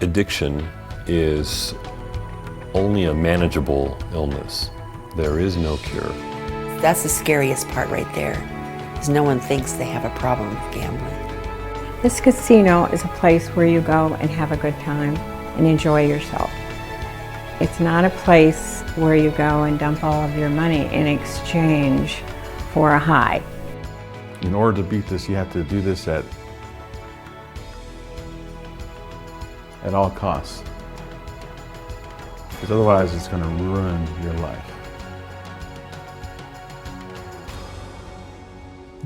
Addiction is only a manageable illness. There is no cure. That's the scariest part right there, is no one thinks they have a problem with gambling. This casino is a place where you go and have a good time and enjoy yourself. It's not a place where you go and dump all of your money in exchange for a high. In order to beat this, you have to do this at all costs. Because otherwise it's going to ruin your life.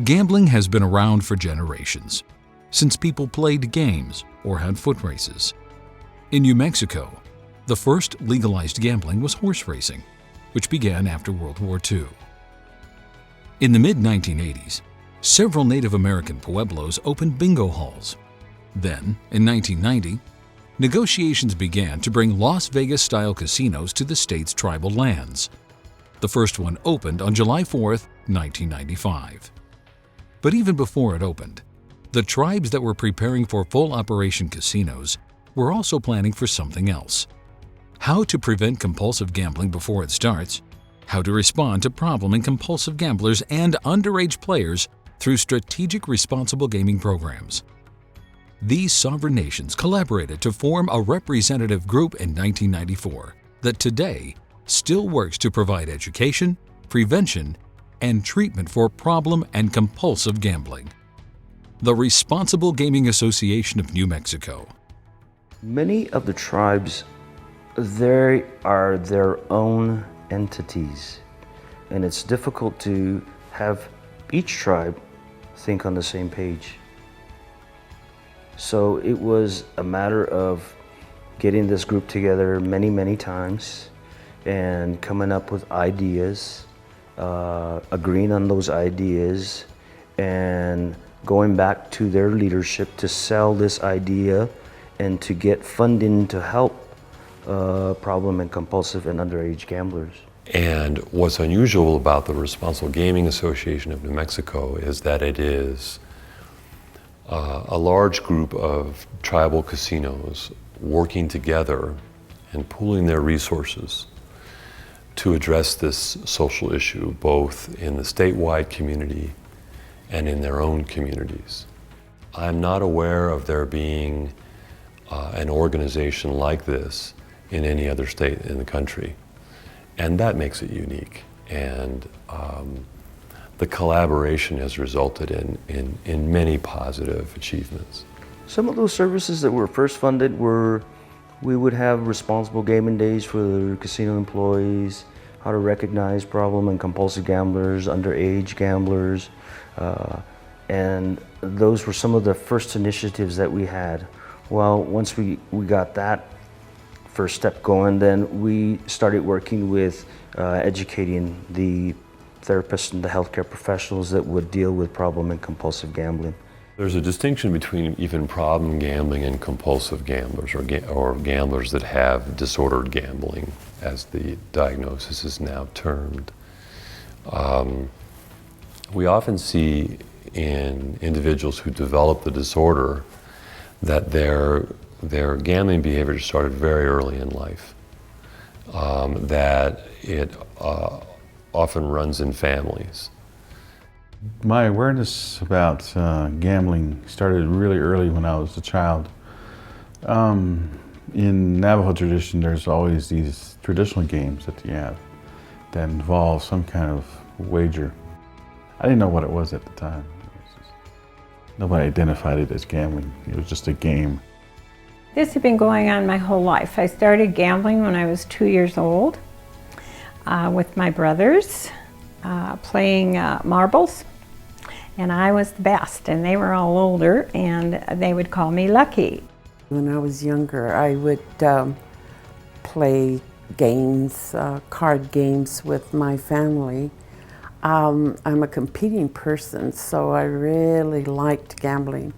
Gambling has been around for generations, since people played games or had foot races. In New Mexico, the first legalized gambling was horse racing, which began after World War II. In the mid-1980s, several Native American pueblos opened bingo halls. Then, in 1990, negotiations began to bring Las Vegas-style casinos to the state's tribal lands. The first one opened on July 4, 1995. But even before it opened, the tribes that were preparing for full-operation casinos were also planning for something else: how to prevent compulsive gambling before it starts, how to respond to problem and compulsive gamblers and underage players through strategic responsible gaming programs. These sovereign nations collaborated to form a representative group in 1994 that today still works to provide education, prevention, and treatment for problem and compulsive gambling. The Responsible Gaming Association of New Mexico. Many of the tribes, they are their own entities, and it's difficult to have each tribe think on the same page. So it was a matter of getting this group together many times and coming up with ideas, agreeing on those ideas, and going back to their leadership to sell this idea and to get funding to help problem and compulsive and underage gamblers. And what's unusual about the Responsible Gaming Association of New Mexico is that it is a large group of tribal casinos working together and pooling their resources to address this social issue, both in the statewide community and in their own communities. I'm not aware of there being an organization like this in any other state in the country. And that makes it unique. And the collaboration has resulted in many positive achievements. Some of those services that were first funded were, we would have responsible gaming days for the casino employees, how to recognize problem and compulsive gamblers, underage gamblers, and those were some of the first initiatives that we had. Well, once we got that first step going, then we started working with educating the therapists and the healthcare professionals that would deal with problem and compulsive gambling. There's a distinction between even problem gambling and compulsive gamblers, or gamblers that have disordered gambling, as the diagnosis is now termed. We often see in individuals who develop the disorder that their gambling behavior started very early in life, that it often runs in families. My awareness about gambling started really early when I was a child. In Navajo tradition, there's always these traditional games that you have that involve some kind of wager. I didn't know what it was at the time. Nobody identified it as gambling. It was just a game. This had been going on my whole life. I started gambling when I was 2 years old with my brothers, playing marbles. And I was the best, and they were all older, and they would call me Lucky. When I was younger, I would play games, card games with my family. I'm a competing person, so I really liked gambling.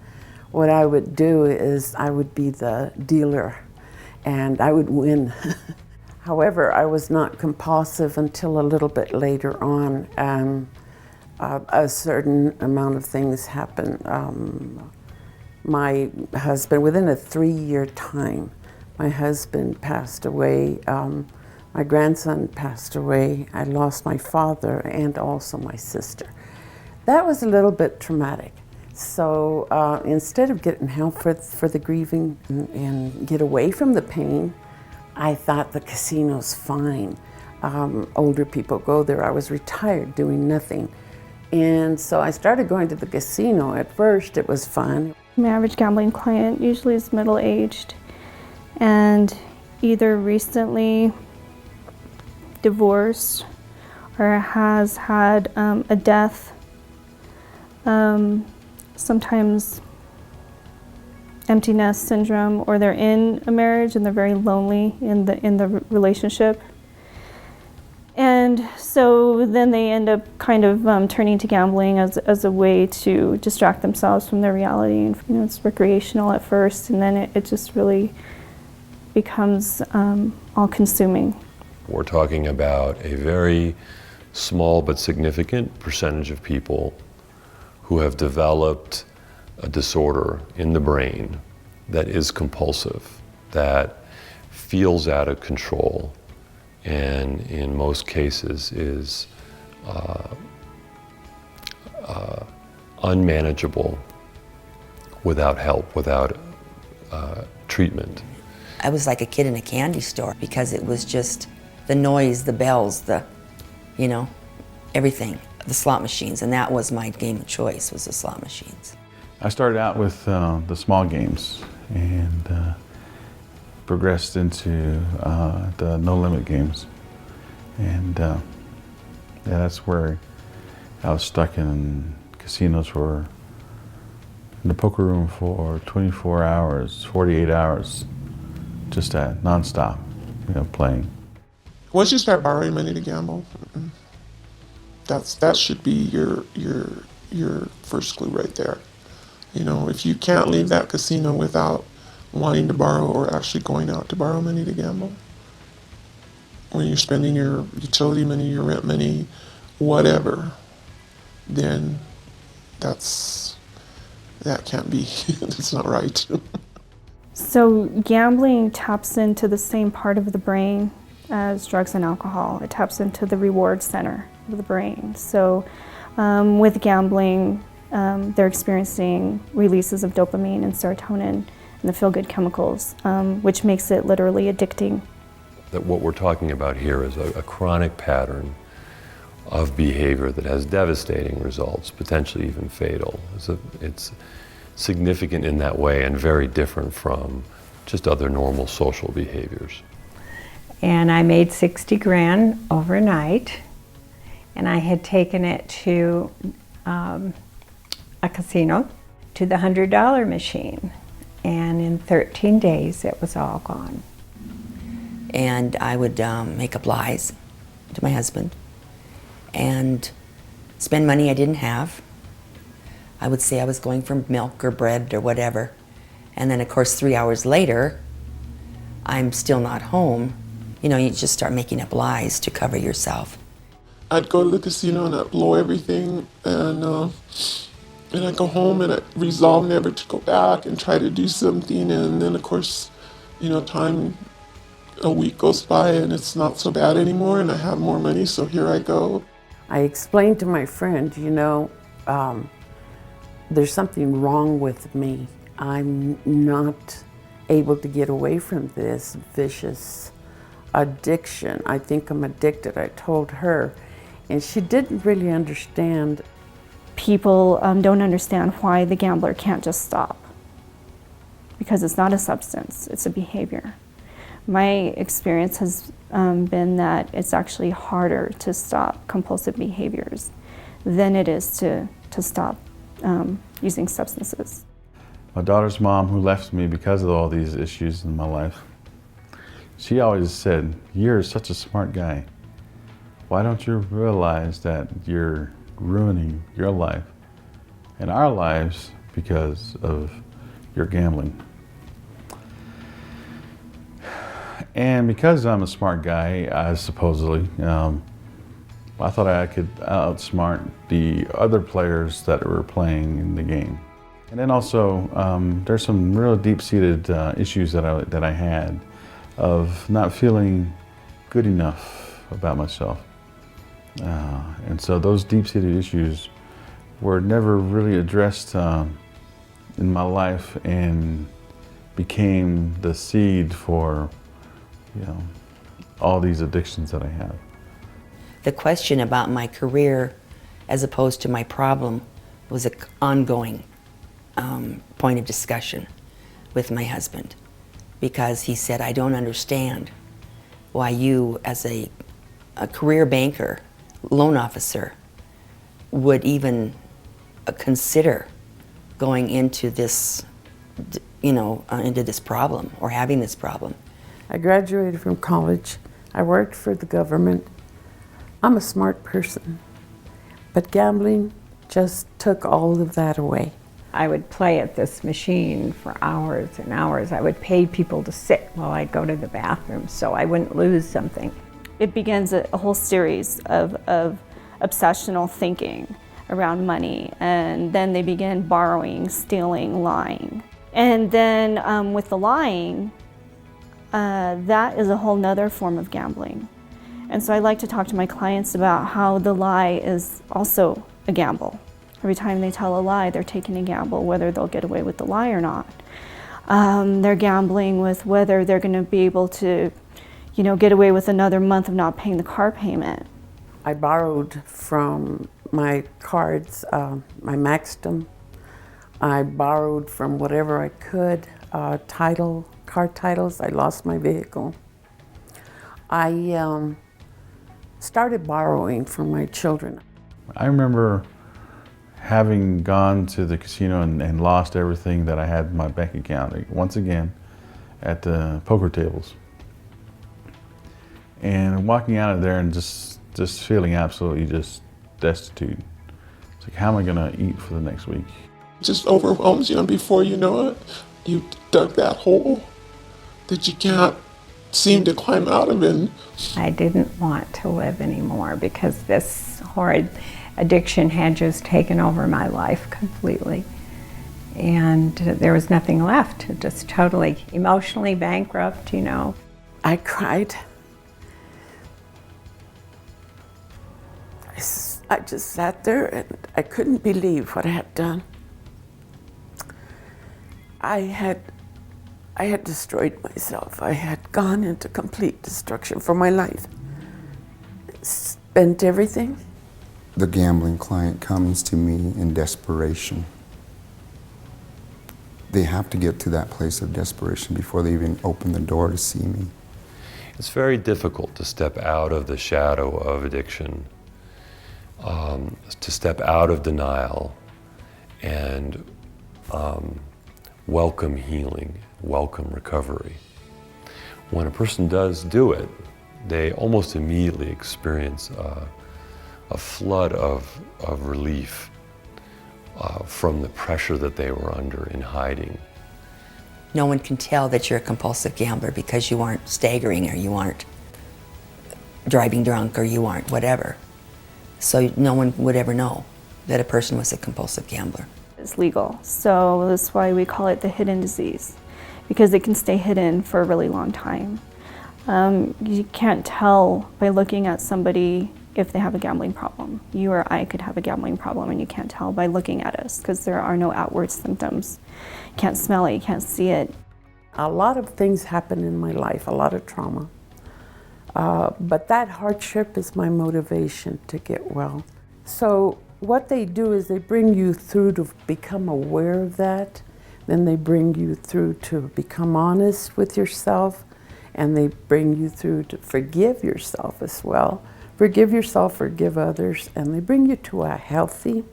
What I would do is I would be the dealer, and I would win. However, I was not compulsive until a little bit later on. A certain amount of things happened. My husband, within a 3-year time, My husband passed away. My grandson passed away. I lost my father and also my sister. That was a little bit traumatic. So instead of getting help for the grieving and get away from the pain, I thought the casino's fine. Older people go there. I was retired doing nothing. And so I started going to the casino. At first it was fun. My average gambling client usually is middle-aged and either recently divorced or has had a death, sometimes empty nest syndrome, or they're in a marriage and they're very lonely in the relationship. And so then they end up kind of turning to gambling as a way to distract themselves from their reality. And it's recreational at first, and then it just really becomes all-consuming. We're talking about a very small but significant percentage of people who have developed a disorder in the brain that is compulsive, that feels out of control, and in most cases is unmanageable without help, without treatment. I was like a kid in a candy store because it was just the noise, the bells, everything, the slot machines, and that was my game of choice, was the slot machines. I started out with the small games and progressed into the no-limit games. And that's where I was stuck in casinos in the poker room for 24 hours, 48 hours, just nonstop, playing. Once you start borrowing money to gamble, that should be your first clue right there. If you can't leave that casino without wanting to borrow or actually going out to borrow money to gamble, when you're spending your utility money, your rent money, whatever, then that can't be, that's not right. So gambling taps into the same part of the brain as drugs and alcohol. It taps into the reward center of the brain. So with gambling, they're experiencing releases of dopamine and serotonin and the feel-good chemicals, which makes it literally addicting. That what we're talking about here is a chronic pattern of behavior that has devastating results, potentially even fatal. It's significant in that way and very different from just other normal social behaviors. And I made 60 grand overnight, and I had taken it to a casino, to the $100 machine, and in 13 days it was all gone. And I would make up lies to my husband and spend money I didn't have. I would say I was going for milk or bread or whatever. And then of course 3 hours later, I'm still not home. You just start making up lies to cover yourself. I'd go to the casino and I'd blow everything, and I'd go home and I'd resolve never to go back and try to do something. And then of course, a week goes by and it's not so bad anymore and I have more money, so here I go. I explained to my friend, there's something wrong with me. I'm not able to get away from this vicious addiction. I think I'm addicted, I told her. And she didn't really understand. People don't understand why the gambler can't just stop. Because it's not a substance, it's a behavior. My experience has been that it's actually harder to stop compulsive behaviors than it is to stop using substances. My daughter's mom, who left me because of all these issues in my life, she always said, "You're such a smart guy. Why don't you realize that you're ruining your life and our lives because of your gambling?" And because I'm a smart guy, I supposedly, I thought I could outsmart the other players that were playing in the game. And then also, there's some real deep-seated issues that I had of not feeling good enough about myself. And so those deep-seated issues were never really addressed in my life and became the seed for, all these addictions that I have. The question about my career as opposed to my problem was an ongoing point of discussion with my husband, because he said, I don't understand why you, as a career banker, loan officer, would even consider going into this, into this problem or having this problem. I graduated from college. I worked for the government. I'm a smart person, but gambling just took all of that away. I would play at this machine for hours and hours. I would pay people to sit while I'd go to the bathroom so I wouldn't lose something. It begins a whole series of obsessional thinking around money, and then they begin borrowing, stealing, lying. And then with the lying, that is a whole nother form of gambling. And so I like to talk to my clients about how the lie is also a gamble. Every time they tell a lie, they're taking a gamble whether they'll get away with the lie or not. They're gambling with whether they're going to be able to, get away with another month of not paying the car payment. I borrowed from my cards, my Maxim. I borrowed from whatever I could, car titles. I lost my vehicle. I started borrowing from my children. I remember having gone to the casino and lost everything that I had in my bank account, once again, at the poker tables. And walking out of there and just feeling absolutely just destitute. It's like, how am I gonna eat for the next week? It just overwhelms you, and before you know it, you dug that hole that you can't seem to climb out of it. I didn't want to live anymore because this horrid addiction had just taken over my life completely. And there was nothing left, just totally emotionally bankrupt, I cried. I just sat there and I couldn't believe what I had done. I had destroyed myself. I had gone into complete destruction for my life. Spent everything. The gambling client comes to me in desperation. They have to get to that place of desperation before they even open the door to see me. It's very difficult to step out of the shadow of addiction, to step out of denial and welcome healing, welcome recovery. When a person does do it, they almost immediately experience a flood of relief from the pressure that they were under in hiding. No one can tell that you're a compulsive gambler because you aren't staggering, or you aren't driving drunk, or you aren't whatever. So no one would ever know that a person was a compulsive gambler. It's legal, so that's why we call it the hidden disease, because it can stay hidden for a really long time. You can't tell by looking at somebody if they have a gambling problem. You or I could have a gambling problem, and you can't tell by looking at us because there are no outward symptoms. You can't smell it, you can't see it. A lot of things happen in my life, a lot of trauma. But that hardship is my motivation to get well. So what they do is they bring you through to become aware of that. Then they bring you through to become honest with yourself. And they bring you through to forgive yourself as well. Forgive yourself, forgive others. And they bring you to a healthy,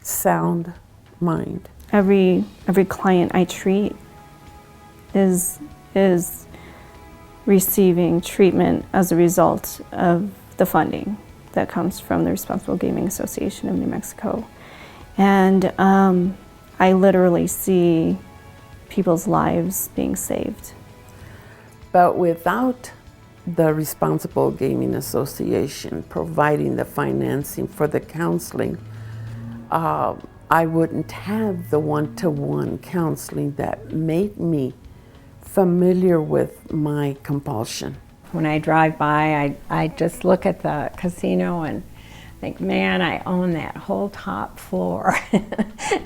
sound mind. Every client I treat is receiving treatment as a result of the funding that comes from the Responsible Gaming Association of New Mexico. And I literally see people's lives being saved. But without the Responsible Gaming Association providing the financing for the counseling, I wouldn't have the one-to-one counseling that made me familiar with my compulsion. When I drive by, I just look at the casino and think, man, I own that whole top floor,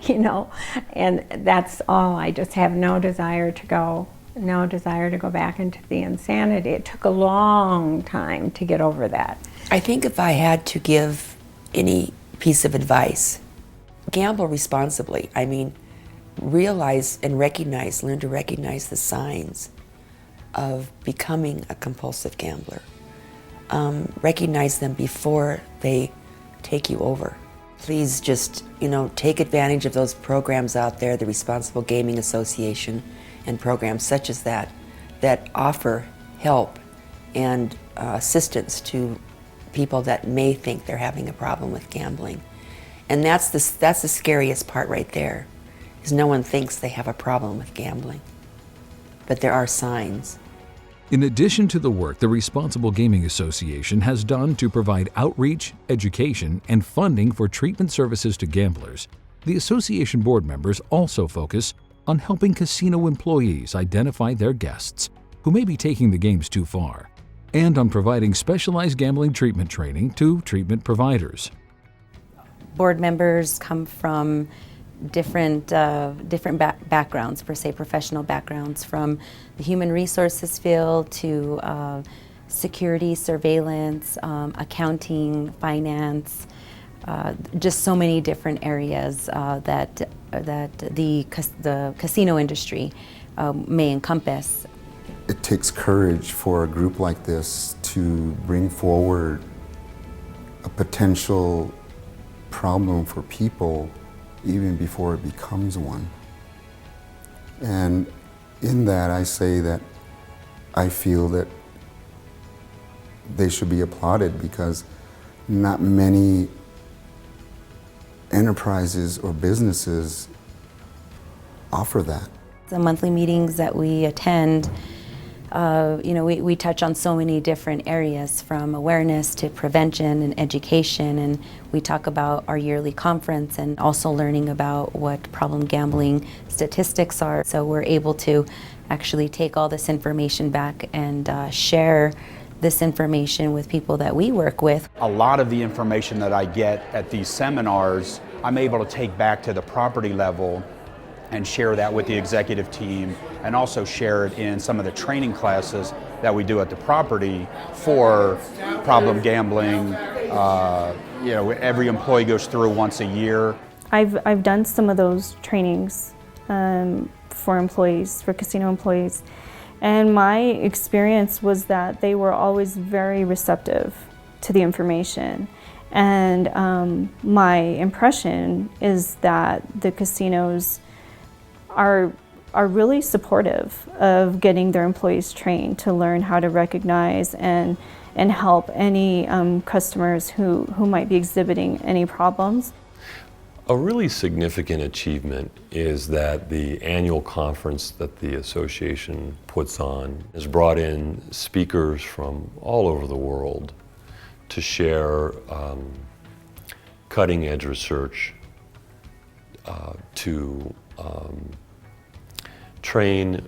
you know, and that's all. I just have no desire to go back into the insanity. It took a long time to get over that. I think if I had to give any piece of advice, gamble responsibly. I mean, realize and recognize, learn to recognize the signs of becoming a compulsive gambler. Recognize them before they take you over. Please just, take advantage of those programs out there, the Responsible Gaming Association and programs such as that offer help and assistance to people that may think they're having a problem with gambling. And that's the scariest part right there, is no one thinks they have a problem with gambling. But there are signs. In addition to the work the Responsible Gaming Association has done to provide outreach, education, and funding for treatment services to gamblers, the association board members also focus on helping casino employees identify their guests who may be taking the games too far, and on providing specialized gambling treatment training to treatment providers. Board members come from different backgrounds, per se professional backgrounds, from the human resources field to security, surveillance, accounting, finance, just so many different areas that the casino industry may encompass. It takes courage for a group like this to bring forward a potential problem for people even before it becomes one. And in that, I say that I feel that they should be applauded, because not many enterprises or businesses offer that. The monthly meetings that we attend, we touch on so many different areas, from awareness to prevention and education, and we talk about our yearly conference and also learning about what problem gambling statistics are. So we're able to actually take all this information back and share this information with people that we work with. A lot of the information that I get at these seminars, I'm able to take back to the property level and share that with the executive team, and also share it in some of the training classes that we do at the property for problem gambling. Every employee goes through once a year. I've done some of those trainings for employees, for casino employees, and my experience was that they were always very receptive to the information. And my impression is that the casinos are really supportive of getting their employees trained to learn how to recognize and help any customers who might be exhibiting any problems. A really significant achievement is that the annual conference that the association puts on has brought in speakers from all over the world to share cutting-edge research, to train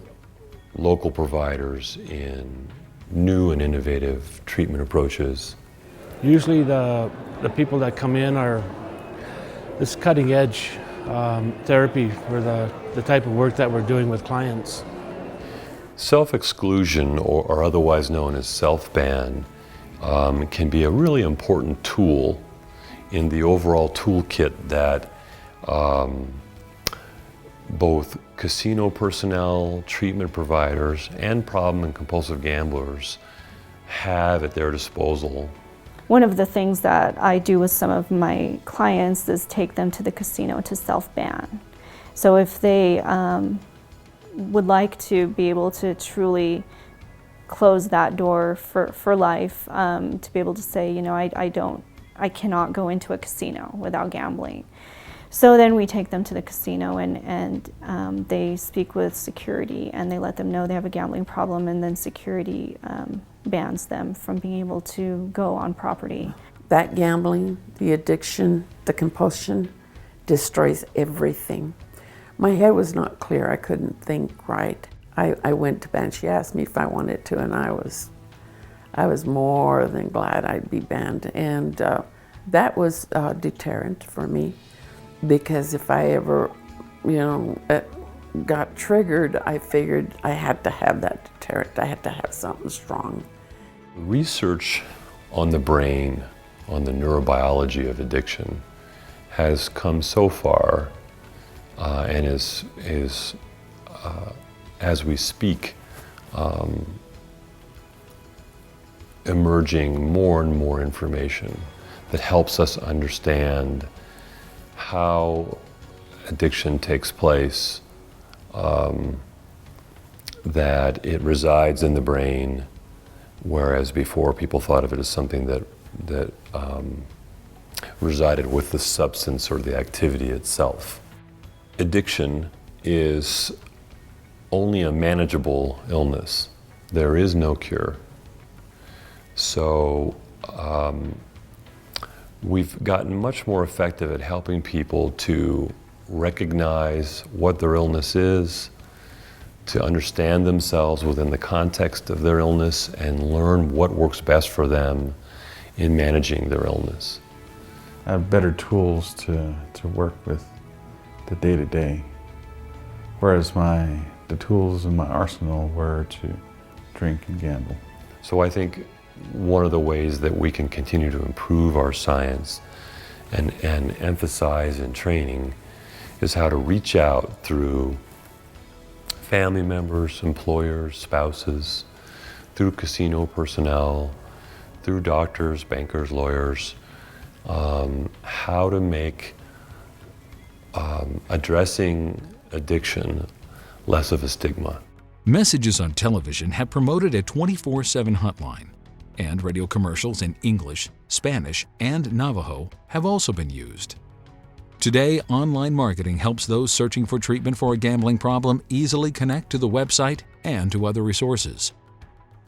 local providers in new and innovative treatment approaches. Usually the people that come in are this cutting edge therapy for the type of work that we're doing with clients. Self-exclusion, or otherwise known as self-ban, can be a really important tool in the overall toolkit that both casino personnel, treatment providers, and problem and compulsive gamblers have at their disposal. One of the things that I do with some of my clients is take them to the casino to self-ban. So if they would like to be able to truly close that door for life, to be able to say, I cannot go into a casino without gambling. So then we take them to the casino and they speak with security and they let them know they have a gambling problem, and then security bans them from being able to go on property. That gambling, the addiction, the compulsion destroys everything. My head was not clear. I couldn't think right. I went to band. She asked me if I wanted to, and I was more than glad I'd be banned. And that was a deterrent for me, because if I ever, got triggered, I figured I had to have that deterrent. I had to have something strong. Research on the brain, on the neurobiology of addiction, has come so far and is as we speak, emerging more and more information that helps us understand how addiction takes place, that it resides in the brain, whereas before people thought of it as something that resided with the substance or the activity itself. Addiction is only a manageable illness. There is no cure. So we've gotten much more effective at helping people to recognize what their illness is, to understand themselves within the context of their illness, and learn what works best for them in managing their illness. I have better tools to work with the day-to-day, whereas the tools in my arsenal were to drink and gamble. So I think one of the ways that we can continue to improve our science and emphasize in training is how to reach out through family members, employers, spouses, through casino personnel, through doctors, bankers, lawyers, how to make addressing addiction less of a stigma. Messages on television have promoted a 24/7 hotline, and radio commercials in English, Spanish, and Navajo have also been used. Today, online marketing helps those searching for treatment for a gambling problem easily connect to the website and to other resources.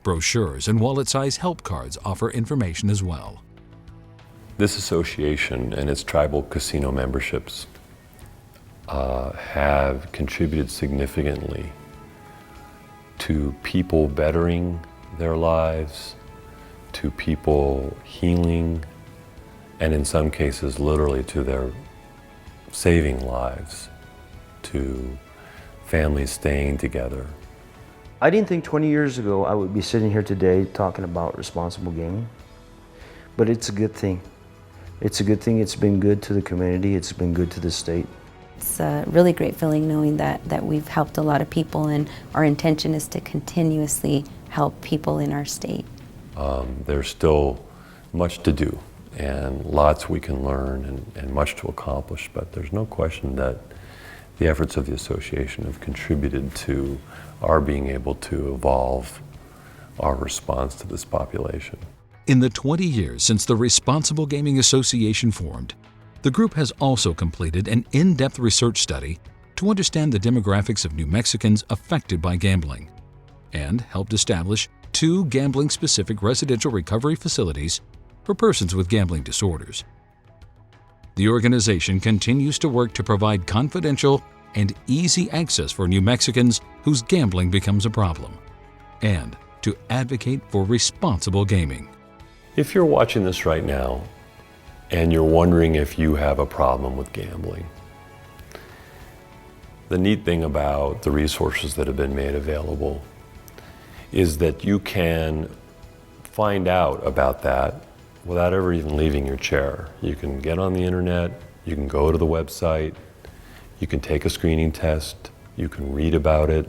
Brochures and wallet-size help cards offer information as well. This association and its tribal casino memberships have contributed significantly to people bettering their lives, to people healing, and in some cases literally to their saving lives, to families staying together. I didn't think 20 years ago I would be sitting here today talking about responsible gaming, but it's a good thing. It's a good thing. It's been good to the community. It's been good to the state. It's a really great feeling knowing that we've helped a lot of people, and our intention is to continuously help people in our state. There's still much to do and lots we can learn and much to accomplish, but there's no question that the efforts of the association have contributed to our being able to evolve our response to this population. In the 20 years since the Responsible Gaming Association formed, the group has also completed an in-depth research study to understand the demographics of New Mexicans affected by gambling, and helped establish 2 gambling-specific residential recovery facilities for persons with gambling disorders. The organization continues to work to provide confidential and easy access for New Mexicans whose gambling becomes a problem, and to advocate for responsible gaming. If you're watching this right now and you're wondering if you have a problem with gambling, the neat thing about the resources that have been made available is that you can find out about that without ever even leaving your chair. You can get on the internet, you can go to the website, you can take a screening test, you can read about it,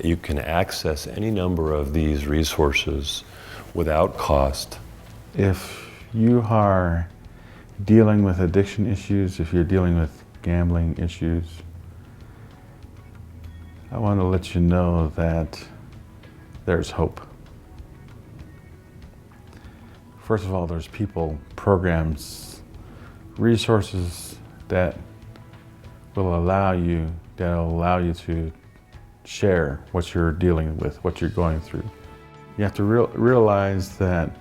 you can access any number of these resources without cost. If you are dealing with addiction issues, if you're dealing with gambling issues, I want to let you know that there's hope. First of all, there's people, programs, resources that will allow you to share what you're dealing with, what you're going through. You have to realize that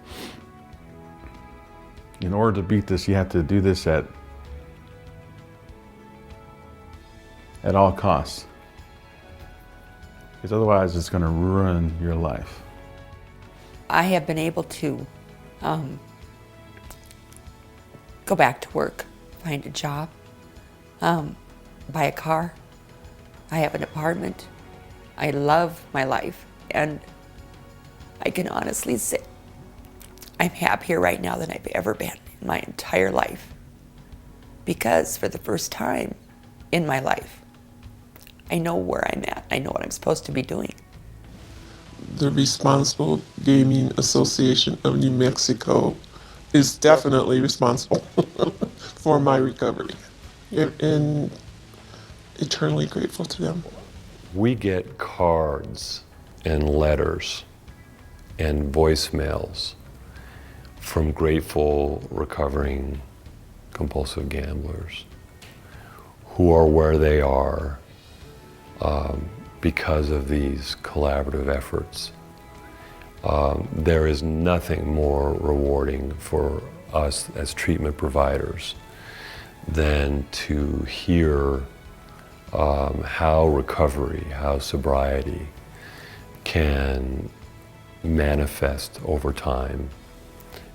in order to beat this, you have to do this at at all costs. Because otherwise it's going to ruin your life. I have been able to go back to work, find a job, buy a car. I have an apartment. I love my life, and I can honestly say I'm happier right now than I've ever been in my entire life, because for the first time in my life, I know where I'm at. I know what I'm supposed to be doing. The Responsible Gaming Association of New Mexico is definitely responsible for my recovery, and eternally grateful to them. We get cards and letters and voicemails from grateful, recovering, compulsive gamblers who are where they are because of these collaborative efforts. There is nothing more rewarding for us as treatment providers than to hear how recovery, how sobriety can manifest over time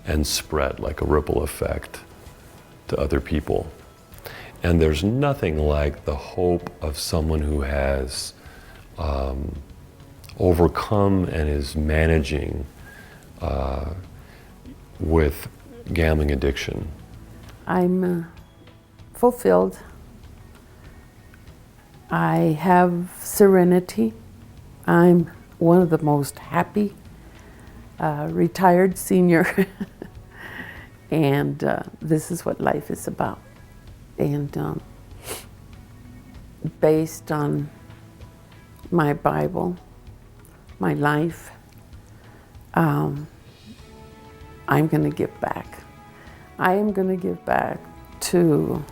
and spread like a ripple effect to other people. And there's nothing like the hope of someone who has overcome and is managing with gambling addiction. I'm fulfilled. I have serenity. I'm one of the most happy retired senior. And this is what life is about. And based on my Bible, my life, I'm going to give back. I am going to give back to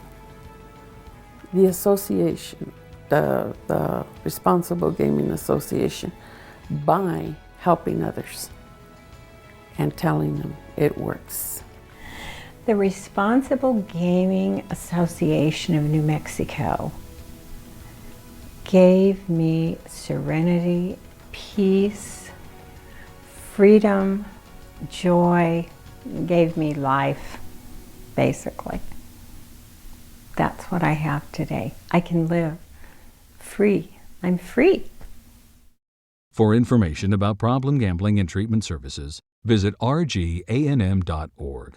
the association, the Responsible Gaming Association, by helping others and telling them it works. The Responsible Gaming Association of New Mexico gave me serenity, peace, freedom, joy, gave me life, basically. That's what I have today. I can live free. I'm free. For information about problem gambling and treatment services, visit rganm.org.